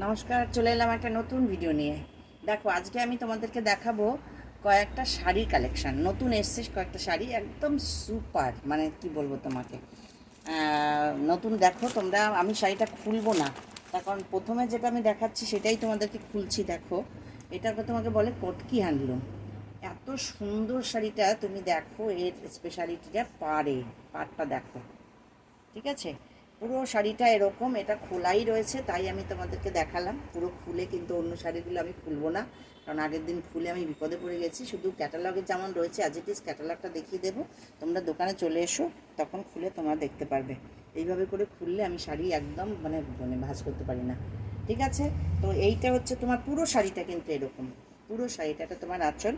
নমস্কার, চলে এলাম একটা নতুন ভিডিও নিয়ে। দেখো, আজকে আমি তোমাদেরকে দেখাবো কয়েকটা শাড়ির কালেকশান। নতুন এসছে কয়েকটা শাড়ি, একদম সুপার, মানে কি বলবো তোমাকে। নতুন দেখো তোমরা। আমি শাড়িটা খুলবো না, তার কারণ প্রথমে যেটা আমি দেখাচ্ছি সেটাই তোমাদেরকে খুলছি। দেখো, এটাকে তোমাকে বলে কটকি হ্যান্ডলুম। এত সুন্দর শাড়িটা, তুমি দেখো এর স্পেশালিটিটা। পাড়টা দেখো, ঠিক আছে। পুরো শাড়িটা এরকম, এটা খোলাই রয়েছে, তাই আমি তোমাদেরকে দেখালাম পুরো খুলে। কিন্তু অন্য শাড়িগুলো আমি খুলবো না, কারণ আগের দিন খুলে আমি বিপদে পড়ে গেছি। শুধু ক্যাটালগে যেমন রয়েছে অ্যাজ ইট ইজ ক্যাটালগটা দেখিয়ে দেবো। তোমরা দোকানে চলে এসো, তখন খুলে তোমরা দেখতে পারবে। এইভাবে করে খুললে আমি শাড়ি একদম মানে মানে ভাঁজ করতে পারি না, ঠিক আছে। তো এইটা হচ্ছে তোমার পুরো শাড়িটা, কিন্তু এরকম পুরো শাড়িটা, এটা তোমার আঁচল,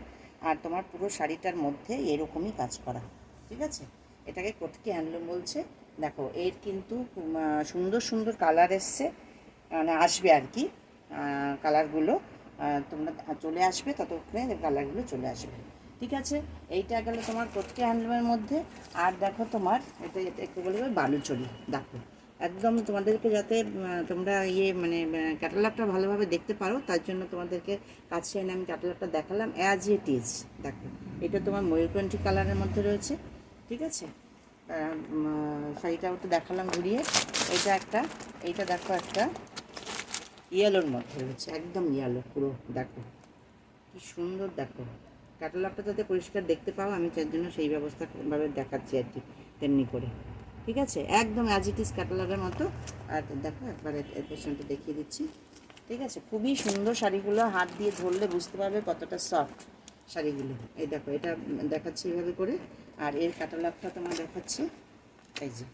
আর তোমার পুরো শাড়িটার মধ্যে এরকমই কাজ করা, ঠিক আছে। এটাকে কটকি হ্যান্ডলুম বলছে। দেখো, এর কিন্তু সুন্দর সুন্দর কালার এসছে, মানে আসবে আর কি। কালারগুলো তোমরা চলে আসবে, ততক্ষণে কালারগুলো চলে আসবে, ঠিক আছে। এইটা গেল তোমার কটকি হ্যান্ডলুমের মধ্যে। আর দেখো তোমার এটা একটু বলবে বালুচরি। দেখো, একদম তোমাদেরকে যাতে তোমরা মানে ক্যাটালগটা ভালোভাবে দেখতে পারো, তার জন্য তোমাদেরকে কাছে এনে আমি ক্যাটালগটা দেখালাম অ্যাজ ইট ইজ। দেখো, এটা তোমার ময়ূরকণ্ঠী কালারের মধ্যে রয়েছে, ঠিক আছে। শাড়িটাও তো দেখালাম ঘুরিয়ে। এইটা দেখো একটা ইয়েলোর মধ্যে রয়েছে, একদম ইয়েলো পুরো। দেখো কি সুন্দর। দেখো, ক্যাটালগটা যাতে পরিষ্কার দেখতে পাও, আমি তার জন্য সেই ব্যবস্থাভাবে দেখাচ্ছি আর কি, তেমনি করে, ঠিক আছে। একদম অ্যাজ ইট ইজ ক্যাটালগের মতো। আর দেখো একবার এর পেছনটা দেখিয়ে দিচ্ছি, ঠিক আছে। খুবই সুন্দর শাড়িগুলো, হাত দিয়ে ধরলে বুঝতে পারবে কতটা সফট শাড়িগুলো। এই দেখো, এটা দেখাচ্ছি এইভাবে করে। আর এর ক্যাটালগটা তোমার দেখাচ্ছি, এই যে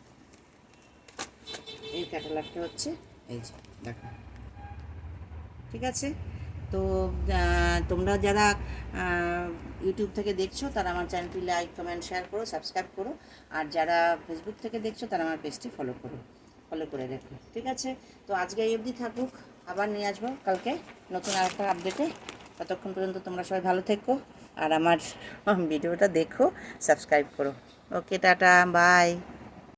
এই ক্যাটালগটা হচ্ছে এই যে, দেখো, ঠিক আছে। তো তোমরা যারা ইউটিউব থেকে দেখছো তারা আমার চ্যানেলটি লাইক, কমেন্ট, শেয়ার করো, সাবস্ক্রাইব করো। আর যারা ফেসবুক থেকে দেখছো তারা আমার পেজটি ফলো করে রেখো, ঠিক আছে। তো আজকে এই অবধি থাকুক, আবার নিয়ে আসবো কালকে নতুন আরেকটা আপডেটে। ততক্ষণ পর্যন্ত তোমরা সবাই ভালো থেকো, আর আমার ভিডিওটা দেখো, সাবস্ক্রাইব করো। ওকে, টাটা, বাই।